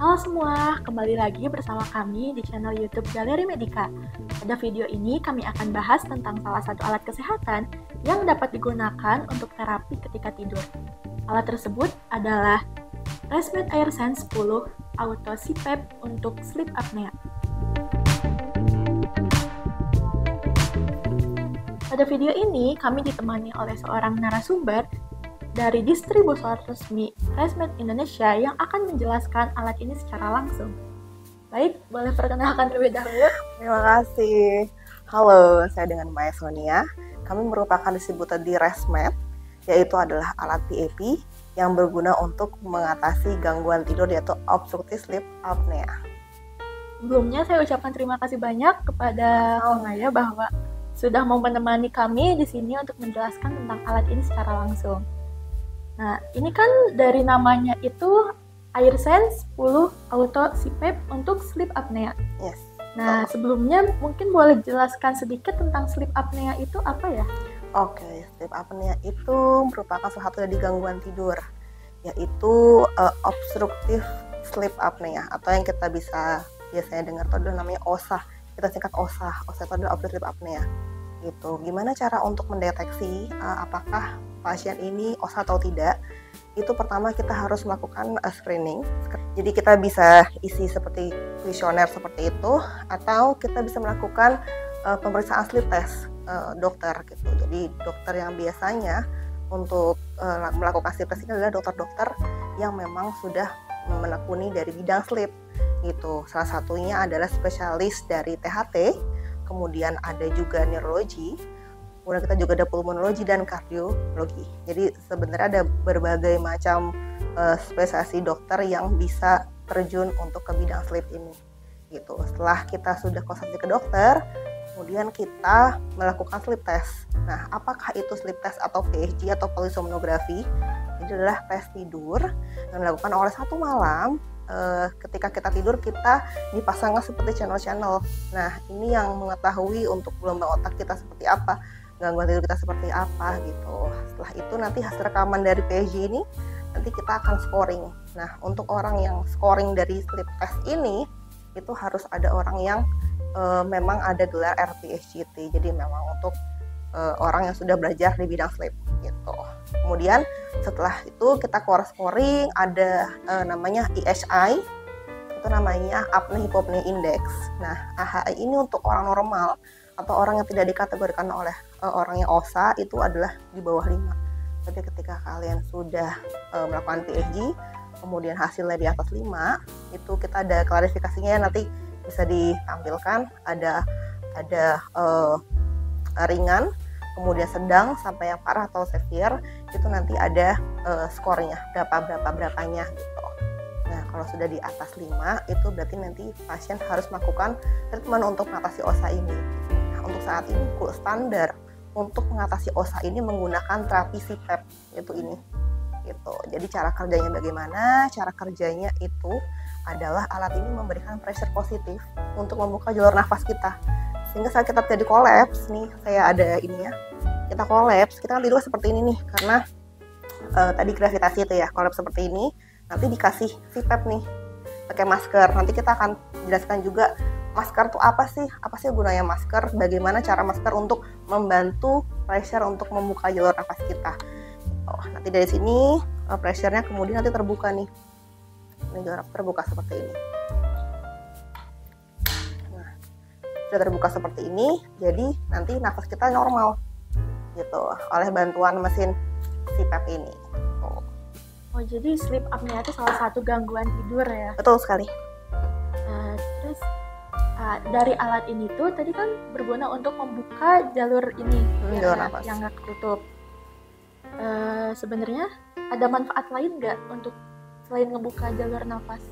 Halo semua, kembali lagi bersama kami di channel YouTube Galeri Medika. Pada video ini kami akan bahas tentang salah satu alat kesehatan yang dapat digunakan untuk terapi ketika tidur. Alat tersebut adalah ResMed AirSense 10 Auto CPAP untuk sleep apnea. Pada video ini kami ditemani oleh seorang narasumber dari distributor resmi ResMed Indonesia yang akan menjelaskan alat ini secara langsung. Baik, boleh perkenalkan terlebih dahulu. Terima kasih. Halo, saya dengan Maya Sonia. Kami merupakan distributor di ResMed, yaitu adalah alat PAP yang berguna untuk mengatasi gangguan tidur yaitu obstructive sleep apnea. Sebelumnya saya ucapkan terima kasih banyak kepada Maya bahwa sudah mau menemani kami di sini untuk menjelaskan tentang alat ini secara langsung. Nah, ini kan dari namanya itu AirSense 10 Auto CPAP untuk sleep apnea. Yes. Nah, sebelumnya mungkin boleh jelaskan sedikit tentang sleep apnea itu apa ya? Oke, sleep apnea itu merupakan salah satu dari gangguan tidur, yaitu obstructive sleep apnea atau yang kita bisa biasanya dengar itu adalah namanya OSA. Kita singkat OSA. OSA itu adalah obstructive sleep apnea. Gitu. Gimana cara untuk mendeteksi apakah pasien ini OSA atau tidak? Itu pertama kita harus melakukan screening. Jadi kita bisa isi seperti kuesioner seperti itu, atau kita bisa melakukan pemeriksaan sleep test dokter gitu. Jadi dokter yang biasanya untuk melakukan sleep test ini adalah dokter-dokter yang memang sudah menekuni dari bidang sleep gitu. Salah satunya adalah spesialis dari THT, kemudian ada juga neurologi, kemudian kita juga ada pulmonologi dan kardiologi. Jadi sebenarnya ada berbagai macam spesiasi dokter yang bisa terjun untuk ke bidang sleep ini gitu. Setelah kita sudah konsultasi ke dokter, kemudian kita melakukan sleep test. Nah, apakah itu sleep test atau PSG atau polysomnografi? Ini adalah tes tidur yang dilakukan oleh satu malam. Ketika kita tidur kita dipasangkan seperti channel-channel. Nah, ini yang mengetahui untuk gelombang otak kita seperti apa, gangguan tidur kita seperti apa gitu. Setelah itu nanti hasil rekaman dari PSG ini nanti kita akan scoring. Nah, untuk orang yang scoring dari sleep test ini itu harus ada orang yang memang ada gelar RPSGT. Jadi memang untuk orang yang sudah belajar di bidang sleep gitu. Kemudian setelah itu kita keluar scoring, ada namanya EHI, itu namanya apnea hypopnea index. Nah, AHI ini untuk orang normal atau orang yang tidak dikategorikan oleh orang yang OSA itu adalah di bawah 5. Tapi ketika kalian sudah melakukan PSG, kemudian hasilnya di atas 5, itu kita ada klarifikasinya, nanti bisa ditampilkan, ada ringan, kemudian sedang sampai yang parah atau severe, itu nanti ada skornya berapanya gitu. Nah, kalau sudah di atas 5 itu berarti nanti pasien harus melakukan treatment untuk mengatasi OSA ini. Nah, untuk saat ini gold standar untuk mengatasi OSA ini menggunakan terapi CPAP, yaitu ini gitu. Jadi cara kerjanya bagaimana? Cara kerjanya itu adalah alat ini memberikan pressure positif untuk membuka jalur nafas kita, sehingga saat kita terjadi kolaps nih, saya ada ini ya, kita kolaps, kita kan tidur seperti ini nih, karena tadi gravitasi itu ya, kolaps seperti ini, nanti dikasih CPAP nih, pakai masker. Nanti kita akan jelaskan juga masker itu apa sih gunanya masker, bagaimana cara masker untuk membantu pressure untuk membuka jalur nafas kita. Nanti dari sini pressure-nya kemudian nanti terbuka nih, ini jalur nafas terbuka seperti ini. Sudah terbuka seperti ini, jadi nanti nafas kita normal gitu oleh bantuan mesin CPAP ini. Oh, jadi sleep apnea itu salah satu gangguan tidur ya? Betul sekali. Terus dari alat ini tuh tadi kan berguna untuk membuka jalur ini jalur nafas yang nggak ketutup. Sebenarnya ada manfaat lain nggak untuk selain ngebuka jalur nafas?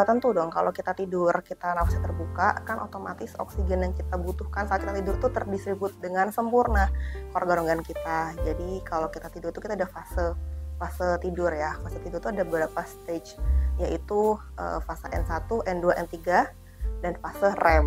Tentu dong, kalau kita tidur, kita nafasnya terbuka, kan otomatis oksigen yang kita butuhkan saat kita tidur itu terdistribut dengan sempurna ke organ-organ kita. Jadi kalau kita tidur itu kita ada fase tidur ya. Fase tidur itu ada beberapa stage, yaitu fase N1, N2, N3, dan fase REM.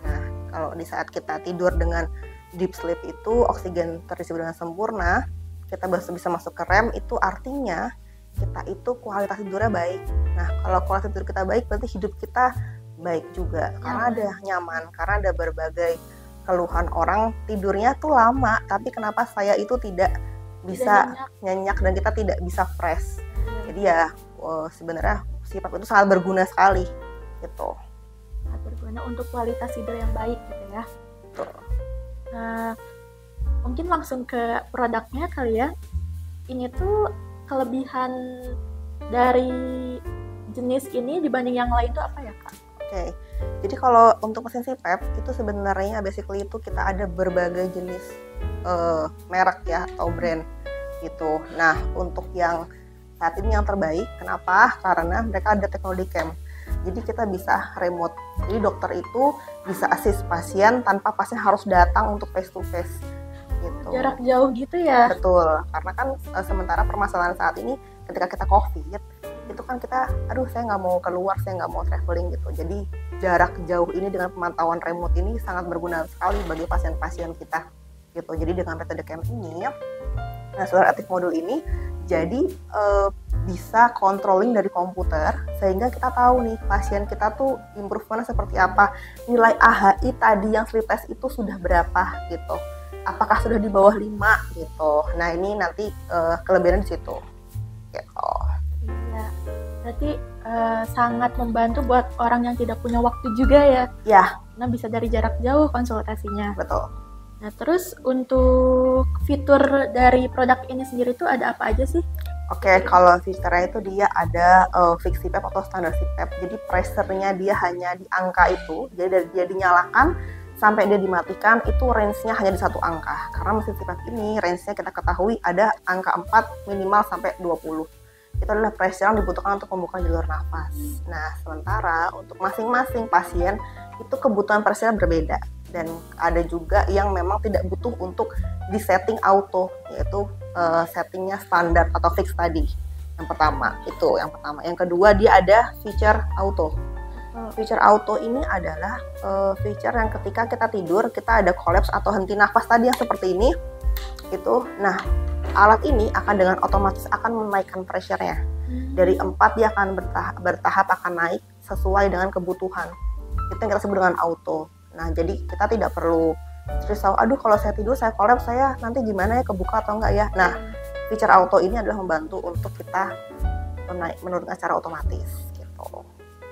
Nah, kalau di saat kita tidur dengan deep sleep itu oksigen terdistribut dengan sempurna, kita bisa masuk ke REM, itu artinya kita itu kualitas tidurnya baik. Nah, kalau kualitas tidur kita baik, berarti hidup kita baik juga. Karena ada nyaman, karena ada berbagai keluhan orang tidurnya tuh lama, tapi kenapa saya itu tidak bisa nyenyak dan kita tidak bisa fresh. Jadi ya sebenarnya sipap itu sangat berguna sekali gitu. Sangat berguna untuk kualitas tidur yang baik gitu ya. Betul. Nah, mungkin langsung ke produknya kali ya. Ini tuh kelebihan dari jenis ini dibanding yang lain tuh apa ya, Kak? Oke. Jadi kalau untuk mesin sipap itu sebenarnya basically itu kita ada berbagai jenis merek ya atau brand gitu. Nah, untuk yang saat ini yang terbaik, kenapa? Karena mereka ada teknologi cam. Jadi kita bisa remote. Jadi dokter itu bisa assist pasien tanpa pasien harus datang untuk face to face gitu. Jarak jauh gitu ya? Betul. Karena kan sementara permasalahan saat ini ketika kita COVID itu kan kita, saya nggak mau keluar, saya nggak mau traveling gitu. Jadi jarak jauh ini dengan pemantauan remote ini sangat berguna sekali bagi pasien-pasien kita gitu. Jadi dengan metode cam ini, solar active module ini jadi bisa controlling dari komputer sehingga kita tahu nih pasien kita tuh improvementnya seperti apa, nilai AHI tadi yang sleep test itu sudah berapa gitu, apakah sudah di bawah 5 gitu. Nah ini nanti kelebihan di situ gitu. Iya, berarti sangat membantu buat orang yang tidak punya waktu juga ya. Ya. Nah bisa dari jarak jauh konsultasinya. Betul. Nah terus untuk fitur dari produk ini sendiri tuh ada apa aja sih? Oke, kalau fiturnya itu dia ada fixed CPAP atau standar CPAP. Jadi pressure-nya dia hanya di angka itu. Jadi dari dia dinyalakan sampai dia dimatikan itu range-nya hanya di satu angka. Karena mesin CPAP ini range-nya kita ketahui ada angka 4 minimal sampai 20. Itu adalah pressure yang dibutuhkan untuk membuka jalur nafas. Nah, sementara untuk masing-masing pasien itu kebutuhan pressure berbeda. Dan ada juga yang memang tidak butuh untuk di setting auto, yaitu settingnya standar atau fix tadi. Yang pertama, itu yang pertama. Yang kedua, dia ada feature auto. Feature auto ini adalah feature yang ketika kita tidur, kita ada collapse atau henti nafas tadi yang seperti ini. Itu, nah alat ini akan dengan otomatis akan menaikkan pressure-nya. Dari 4 dia akan bertahap akan naik sesuai dengan kebutuhan. Itu yang kita sebut dengan auto. Nah, jadi kita tidak perlu risau, kalau saya tidur, saya collapse, saya nanti gimana ya, kebuka atau enggak ya. Nah, feature auto ini adalah membantu untuk kita menurunkan secara otomatis gitu.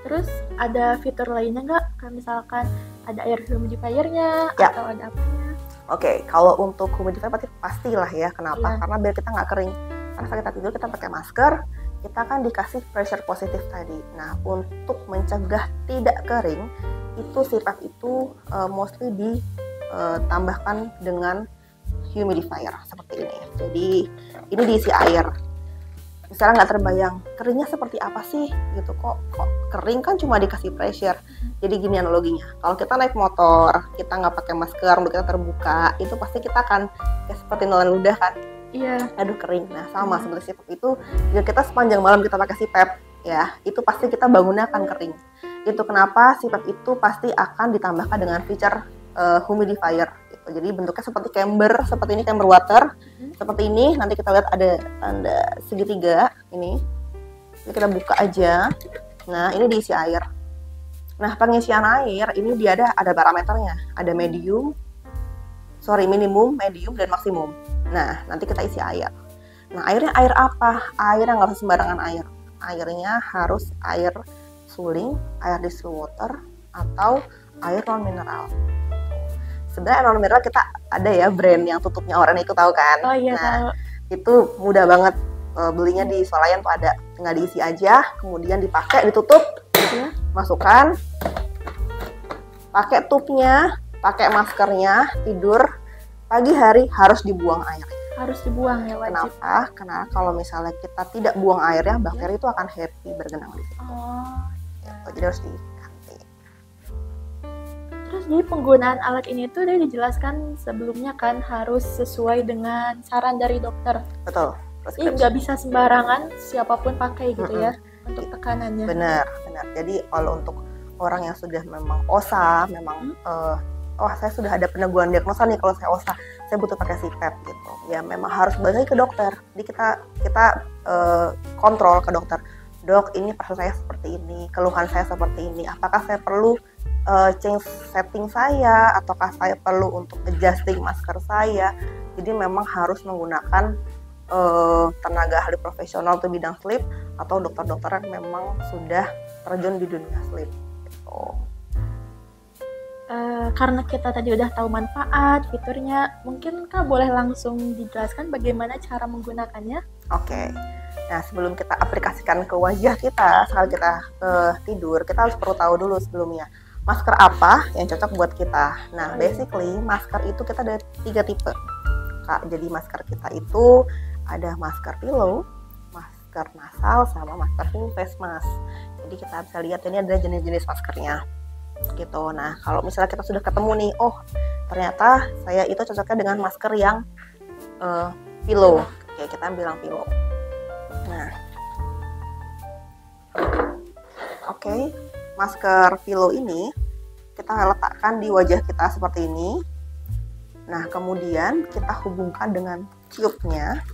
Terus ada fitur lainnya nggak? Kayak misalkan ada air humidifier-nya Ya. atau ada apanya? Oke, kalau untuk humidifier pastilah ya. Kenapa? Iya. Karena biar kita nggak kering. Karena saat kita tidur kita pakai masker, kita kan dikasih pressure positif tadi. Nah, untuk mencegah tidak kering, itu CPAP itu mostly ditambahkan dengan humidifier seperti ini. Jadi ini diisi air. Misalnya nggak terbayang keringnya seperti apa sih gitu, kok kering kan cuma dikasih pressure. Jadi gini analoginya, kalau kita naik motor kita nggak pakai masker, mulut kita terbuka, itu pasti kita akan kayak seperti nelan ludah kan. Iya. Aduh kering. Nah sama seperti CPAP itu, jika kita sepanjang malam kita pakai CPAP ya, itu pasti kita bangunnya akan kering. Itu kenapa CPAP itu pasti akan ditambahkan dengan feature humidifier gitu. Jadi bentuknya seperti chamber, seperti ini chamber water, seperti ini. Nanti kita lihat ada tanda segitiga ini. Jadi kita buka aja. Nah ini diisi air. Nah pengisian air ini dia ada parameternya, ada minimum, medium, dan maksimum. Nah nanti kita isi air. Nah airnya air apa? Air yang nggak sembarangan air. Airnya harus air suling, air distilled water, atau air non mineral. Sebenarnya non mineral kita ada ya brand yang tutupnya oranye itu tahu kan? Oh iya, nah tahu. Itu mudah banget belinya di Swalayan tuh ada, tinggal diisi aja, kemudian dipakai, ditutup, masukkan, pakai tubnya, pakai maskernya, tidur. Pagi hari harus dibuang airnya. Harus dibuang ya, wajib. Kenapa? Karena kalau misalnya kita tidak buang airnya, bakteri itu akan happy bergenang di situ. Oh. Jadi harus diganti. Terus jadi penggunaan alat ini tuh udah dijelaskan sebelumnya kan harus sesuai dengan saran dari dokter. Betul. Jadi nggak bisa sembarangan siapapun pakai gitu ya untuk tekanannya. Benar. Jadi kalau untuk orang yang sudah memang OSA, memang oh saya sudah ada peneguhan diagnosa nih kalau saya OSA, saya butuh pakai CPAP gitu. Ya memang harus balik ke dokter. Jadi kita kontrol ke dokter. Dok, ini proses saya seperti ini, keluhan saya seperti ini. Apakah saya perlu change setting saya, ataukah saya perlu untuk adjusting masker saya? Jadi memang harus menggunakan tenaga ahli profesional untuk bidang sleep atau dokter-dokter yang memang sudah terjun di dunia sleep gitu. Karena kita tadi udah tahu manfaat, fiturnya, mungkin Kak boleh langsung dijelaskan bagaimana cara menggunakannya? Oke. Nah, sebelum kita aplikasikan ke wajah kita saat kita tidur, kita harus perlu tahu dulu sebelumnya masker apa yang cocok buat kita. Nah, basically masker itu kita ada 3 tipe, Kak. Jadi masker kita itu ada masker pillow, masker nasal, sama masker full face mask. Jadi kita bisa lihat ini ada jenis-jenis maskernya gitu. Nah, kalau misalnya kita sudah ketemu nih, oh ternyata saya itu cocoknya dengan masker yang pillow. Oke, kita bilang pillow. Nah, oke, masker pillow ini kita letakkan di wajah kita seperti ini. Nah, kemudian kita hubungkan dengan tube-nya.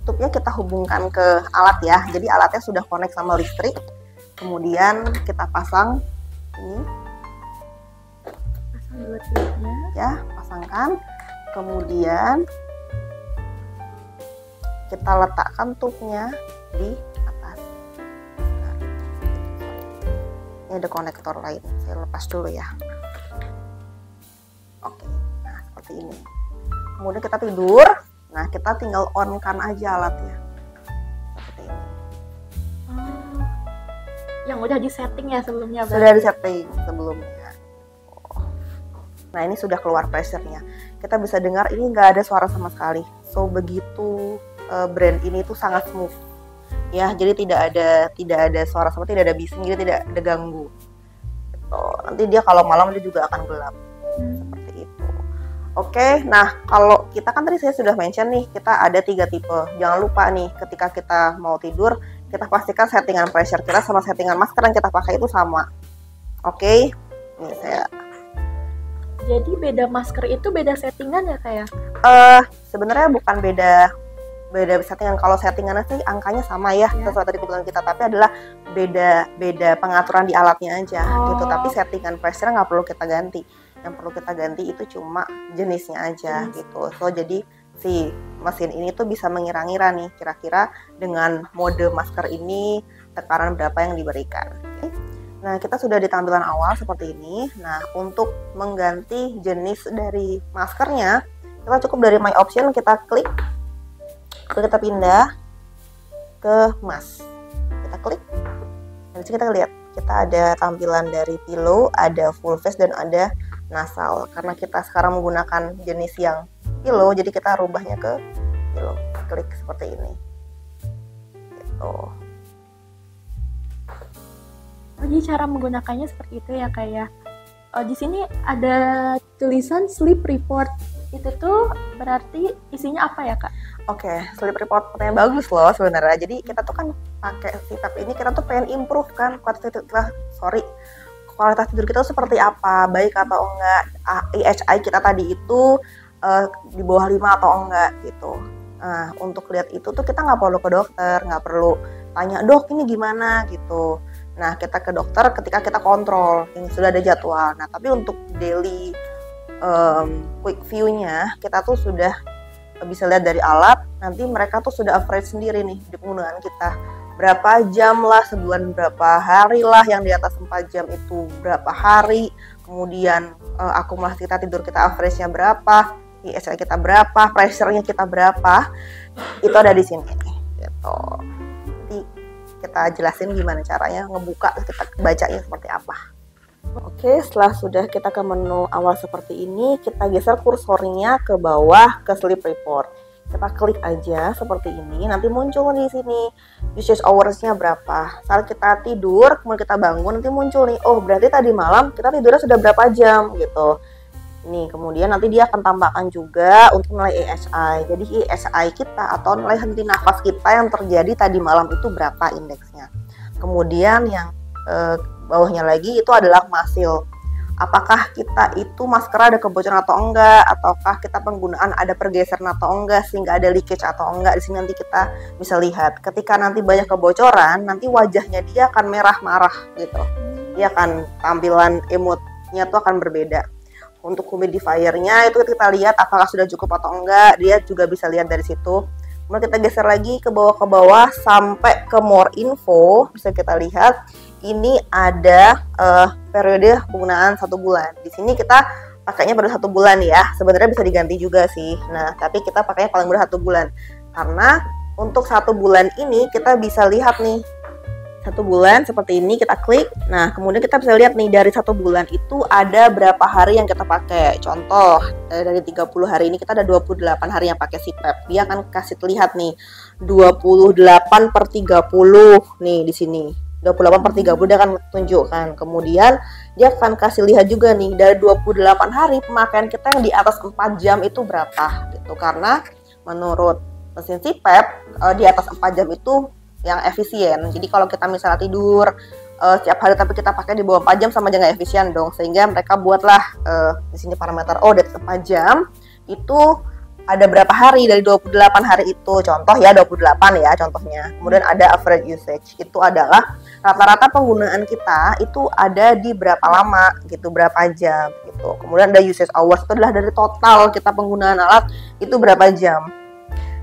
Tube-nya kita hubungkan ke alat ya. Jadi alatnya sudah connect sama listrik. Kemudian kita pasang ini. Pasang dulu tube-nya. Ya, pasangkan. Kemudian kita letakkan tube-nya di atas. Ini ada konektor lain, saya lepas dulu ya. Oke, nah seperti ini. Kemudian kita tidur. Nah, kita tinggal on-kan aja alatnya. Seperti ini. Yang udah di setting ya sebelumnya? Sudah di setting sebelumnya. Nah, ini sudah keluar pressure-nya. Kita bisa dengar ini nggak ada suara sama sekali. So, begitu brand ini tuh sangat smooth ya, jadi tidak ada suara sama, tidak ada bising, jadi tidak ada ganggu gitu. Nanti dia kalau malam dia juga akan gelap seperti itu. Oke, nah kalau kita kan tadi saya sudah mention nih, kita ada 3 tipe. Jangan lupa nih, ketika kita mau tidur, kita pastikan settingan pressure kita sama settingan masker yang kita pakai itu sama. Oke, ini saya. Jadi beda masker itu beda settingan ya kayak? Sebenarnya bukan beda settingan. Kalau settingannya sih angkanya sama ya, sesuai tadi kebutuhan kita, tapi adalah beda pengaturan di alatnya aja gitu. Tapi settingan pressure nggak perlu kita ganti. Yang perlu kita ganti itu cuma jenisnya aja gitu. So jadi si mesin ini tuh bisa mengira-ngira nih kira-kira dengan mode masker ini tekanan berapa yang diberikan. Okay. Nah, kita sudah di tampilan awal seperti ini. Nah, untuk mengganti jenis dari maskernya, kita cukup dari My Option, kita klik, kita pindah ke mask. Kita klik, dan disini kita lihat, kita ada tampilan dari pillow, ada full face, dan ada nasal. Karena kita sekarang menggunakan jenis yang pillow, jadi kita rubahnya ke pillow. Klik seperti ini. Gitu. Oh, jadi cara menggunakannya seperti itu ya kayak. Oh, di sini ada tulisan sleep report. Itu tuh berarti isinya apa ya, Kak? Oke, sleep report pertanyaan bagus loh sebenarnya. Jadi kita tuh kan pakai CPAP ini, kita tuh pengen improve kan kualitas tidur kita tuh seperti apa, baik atau enggak, IHI kita tadi itu di bawah 5 atau enggak gitu. Nah, untuk lihat itu tuh kita nggak perlu ke dokter, nggak perlu tanya, dok ini gimana gitu. Nah, kita ke dokter ketika kita kontrol, ini sudah ada jadwal. Nah, tapi untuk daily quick view-nya, kita tuh sudah bisa lihat dari alat, nanti mereka tuh sudah average sendiri nih di penggunaan kita. Berapa jam lah, sebulan berapa hari lah, yang di atas 4 jam itu berapa hari, kemudian akumulasi kita tidur kita average-nya berapa, ISI kita berapa, pressure-nya kita berapa, itu ada di sini gitu. Nanti kita jelasin gimana caranya ngebuka, kita bacanya seperti apa. Oke, setelah sudah kita ke menu awal seperti ini, kita geser kursornya ke bawah ke sleep report. Kita klik aja seperti ini, nanti muncul di sini usage hours-nya berapa. Saat kita tidur, kemudian kita bangun, nanti muncul nih, oh berarti tadi malam kita tidurnya sudah berapa jam gitu. Nih, kemudian nanti dia akan tambahkan juga untuk nilai IHI. Jadi IHI kita atau nilai henti nafas kita yang terjadi tadi malam itu berapa indeksnya. Kemudian yang bawahnya lagi itu adalah muscle. apakah kita itu masker ada kebocoran atau enggak, ataukah kita penggunaan ada pergeseran atau enggak sehingga ada leakage atau enggak. Di sini nanti kita bisa lihat. Ketika nanti banyak kebocoran, nanti wajahnya dia akan merah marah gitu. Dia akan tampilan emotnya tuh akan berbeda. Untuk humidifier-nya itu kita lihat apakah sudah cukup atau enggak, dia juga bisa lihat dari situ. Kemudian kita geser lagi ke bawah sampai ke more info, bisa kita lihat ini ada periode penggunaan 1 bulan. Di sini kita pakainya baru 1 bulan ya. Sebenarnya bisa diganti juga sih. Nah, tapi kita pakainya paling baru 1 bulan. Karena untuk 1 bulan ini kita bisa lihat nih. 1 bulan seperti ini kita klik. Nah, kemudian kita bisa lihat nih dari 1 bulan itu ada berapa hari yang kita pakai. Contoh, dari 30 hari ini kita ada 28 hari yang pakai CPAP. Dia akan kasih terlihat nih 28/30 nih di sini. 28/30 dia akan tunjukkan. Kemudian dia akan kasih lihat juga nih dari 28 hari pemakaian kita yang di atas 4 jam itu berapa gitu. Karena menurut mesin CPAP di atas 4 jam itu yang efisien. Jadi kalau kita misalnya tidur setiap hari tapi kita pakai di bawah 4 jam sama aja nggak efisien dong. Sehingga mereka buatlah di sini parameter di atas 4 jam itu ada berapa hari dari 28 hari itu. Contoh ya 28 ya contohnya. Kemudian ada average usage. Itu adalah rata-rata penggunaan kita itu ada di berapa lama gitu, berapa jam gitu. Kemudian ada usage hours, itu adalah dari total kita penggunaan alat itu berapa jam.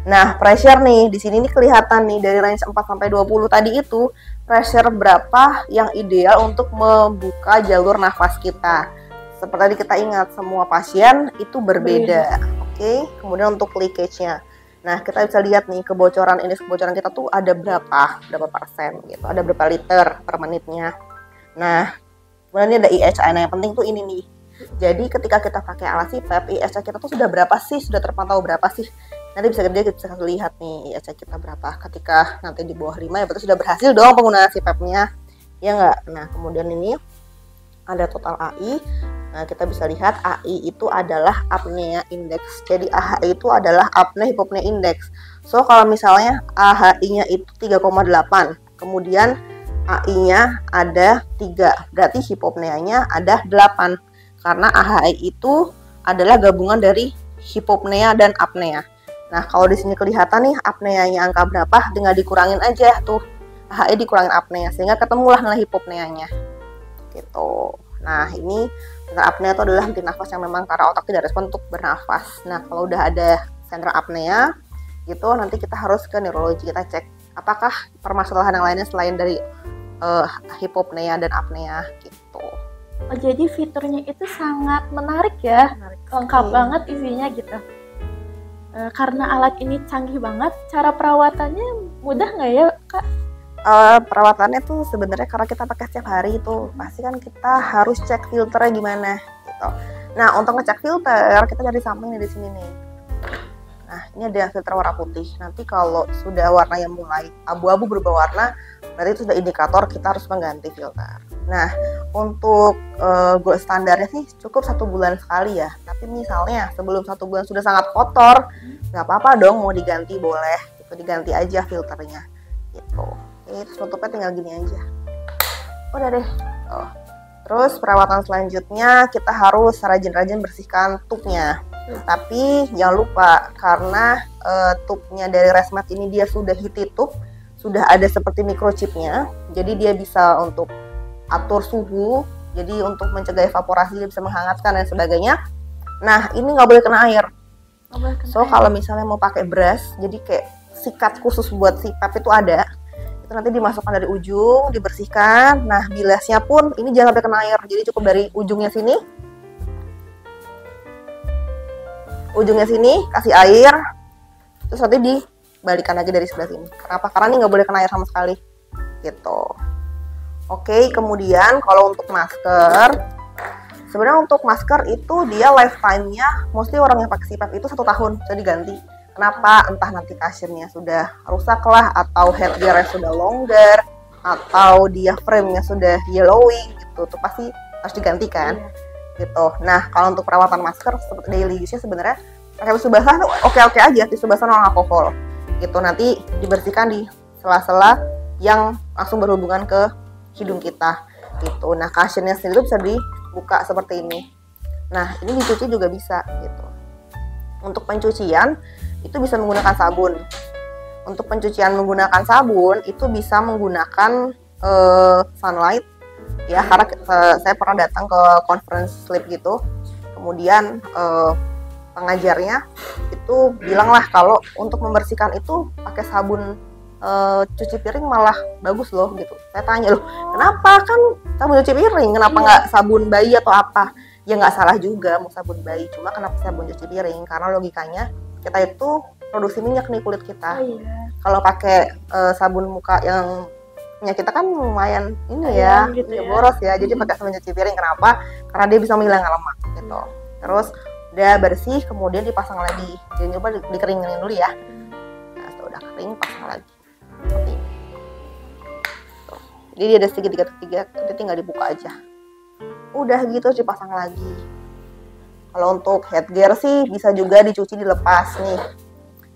Nah, pressure nih di sini nih kelihatan nih dari range 4 sampai 20 tadi itu pressure berapa yang ideal untuk membuka jalur nafas kita. Seperti tadi kita ingat semua pasien itu berbeda. Oke, kemudian untuk leakage-nya. Nah, kita bisa lihat nih indeks kebocoran kita tuh ada berapa persen gitu. Ada berapa liter per menitnya. Nah, kemudian ini ada IHI. Nah, yang penting tuh ini nih. Jadi ketika kita pakai alat CPAP, IHI kita tuh sudah berapa sih? Sudah terpantau berapa sih? Nanti bisa lihat nih IHI kita berapa. Ketika nanti di bawah 5 ya berarti sudah berhasil dong penggunaan CPAP-nya. Ya enggak? Nah, kemudian ini ada total AI. Nah, kita bisa lihat AI itu adalah apnea index. Jadi AHI itu adalah apnea hypopnea index. So, kalau misalnya AHI-nya itu 3,8, kemudian AI-nya ada 3, berarti hipopneanya ada 8. Karena AHI itu adalah gabungan dari hipopnea dan apnea. Nah, kalau di sini kelihatan nih apneanya angka berapa, tinggal dikurangin aja tuh. AHI dikurangin apnea sehingga ketemulah nilai hipopneanya. Gitu. Nah, ini apnea itu adalah henti nafas yang memang karena otak tidak respon untuk bernafas. Nah, kalau udah ada sentral apnea gitu, nanti kita harus ke neurologi, kita cek apakah permasalahan yang lainnya selain dari hipopnea dan apnea gitu. Oh, jadi fiturnya itu sangat menarik ya, lengkap banget isinya gitu. Karena alat ini canggih banget, cara perawatannya mudah nggak ya, Kak? Perawatannya tuh sebenarnya karena kita pakai setiap hari itu pasti kan kita harus cek filternya gimana gitu. Nah, untuk ngecek filter kita dari samping di sini nih. Nah, ini ada filter warna putih. Nanti kalau sudah warnanya mulai abu-abu berubah warna, berarti itu sudah indikator kita harus mengganti filter. Nah, untuk gold standarnya sih cukup 1 bulan sekali ya. Tapi misalnya sebelum 1 bulan sudah sangat kotor, nggak apa-apa dong, mau diganti boleh. Gitu, diganti aja filternya. Gitu. Terus tutupnya tinggal gini aja. Udah deh. Terus perawatan selanjutnya kita harus rajin-rajin bersihkan tubnya. Tapi jangan lupa karena tubnya dari ResMed ini dia sudah heated tube, sudah ada seperti microchipnya. Jadi dia bisa untuk atur suhu, jadi untuk mencegah evaporasi dia bisa menghangatkan dan sebagainya. Nah, ini nggak boleh kena air. So kalau misalnya mau pakai brush, jadi kayak sikat khusus buat CPAP itu ada. Nanti dimasukkan dari ujung, dibersihkan. Nah, bilasnya pun ini jangan sampai kena air. Jadi cukup dari ujungnya sini. Ujungnya sini kasih air. Terus nanti dibalikan lagi dari sebelah sini. Kenapa? Karena ini nggak boleh kena air sama sekali. Gitu. Oke, kemudian kalau untuk masker, sebenarnya untuk masker itu dia lifetime-nya mostly orang yang pakai CPAP itu 1 tahun bisa diganti. Kenapa? Entah nanti cushionnya sudah rusak lah, atau headgear-nya sudah longgar, atau dia frame-nya sudah yellowing gitu, itu pasti harus digantikan gitu. Nah, kalau untuk perawatan masker seperti daily use-nya sebenarnya pakai tisu basah tuh oke-oke aja, tisu basah non alkohol gitu. Nanti dibersihkan di sela-sela yang langsung berhubungan ke hidung kita gitu. Nah, cushionnya sendiri bisa buka seperti ini. Nah, ini dicuci juga bisa gitu. Untuk pencucian itu bisa menggunakan sabun. Untuk pencucian menggunakan sabun itu bisa menggunakan sunlight ya, karena saya pernah datang ke conference sleep gitu. Kemudian pengajarnya itu bilang lah kalau untuk membersihkan itu pakai sabun cuci piring malah bagus loh gitu. Saya tanya loh, kenapa, kan sabun cuci piring, kenapa nggak sabun bayi atau apa? Ya nggak salah juga mau sabun bayi, cuma kenapa sabun cuci piring? Karena logikanya kita itu produksi minyak nih kulit kita. Kalau pakai sabun muka yang punya kita kan lumayan ini ya, gitu ya, boros ya. Jadi pakai sabun cuci piring, kenapa? Karena dia bisa menghilangkan lemak gitu. Terus udah bersih, kemudian dipasang lagi. Jadi coba dikeringin dulu ya. Nah, setelah udah kering, pasang lagi. Seperti ini. Tuh. Jadi dia ada segitiga, nanti tinggal dibuka aja. Udah gitu dipasang lagi. Kalau untuk headgear sih bisa juga dicuci dilepas nih.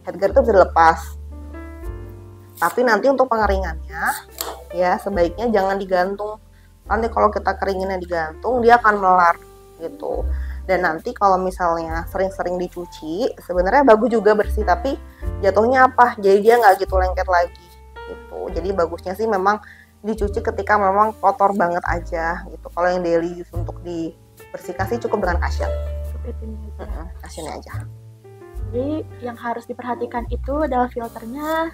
Headgear itu bisa dilepas. Tapi nanti untuk pengeringannya ya sebaiknya jangan digantung. Nanti kalau kita keringinnya digantung dia akan melar gitu. Dan nanti kalau misalnya sering-sering dicuci sebenarnya bagus juga bersih, tapi jatuhnya apa? Jadi dia nggak gitu lengket lagi gitu. Jadi bagusnya sih memang dicuci ketika memang kotor banget aja gitu. Kalau yang daily use untuk dibersihkan sih cukup dengan cushion. Cushionnya aja. Jadi yang harus diperhatikan itu adalah filternya,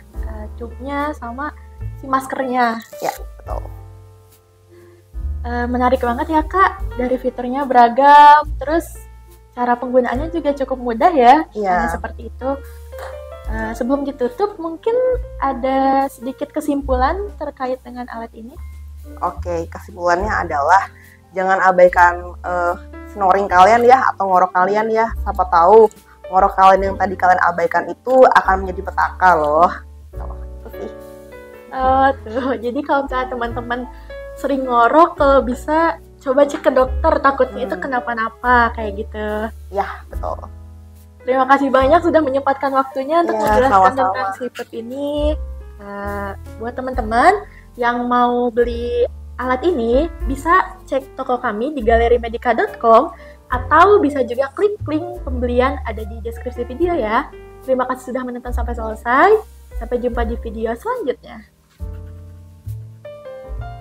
tube-nya, sama si maskernya. Ya, betul. Menarik banget ya Kak, dari fiturnya beragam, terus cara penggunaannya juga cukup mudah ya, karena seperti itu. Sebelum ditutup, mungkin ada sedikit kesimpulan terkait dengan alat ini? Oke, kesimpulannya adalah jangan abaikan snoring kalian ya, atau ngorok kalian ya. Siapa tahu ngorok kalian yang tadi kalian abaikan itu akan menjadi petaka loh. Itu sih. Tuh, jadi kalau misalnya teman-teman sering ngorok, kalau bisa coba cek ke dokter, takutnya itu kenapa-napa kayak gitu. Ya, betul. Terima kasih banyak sudah menyempatkan waktunya untuk menjelaskan tentang sleep ini. Buat teman-teman yang mau beli alat ini, bisa cek toko kami di galerimedica.com atau bisa juga klik link pembelian ada di deskripsi video ya. Terima kasih sudah menonton sampai selesai. Sampai jumpa di video selanjutnya.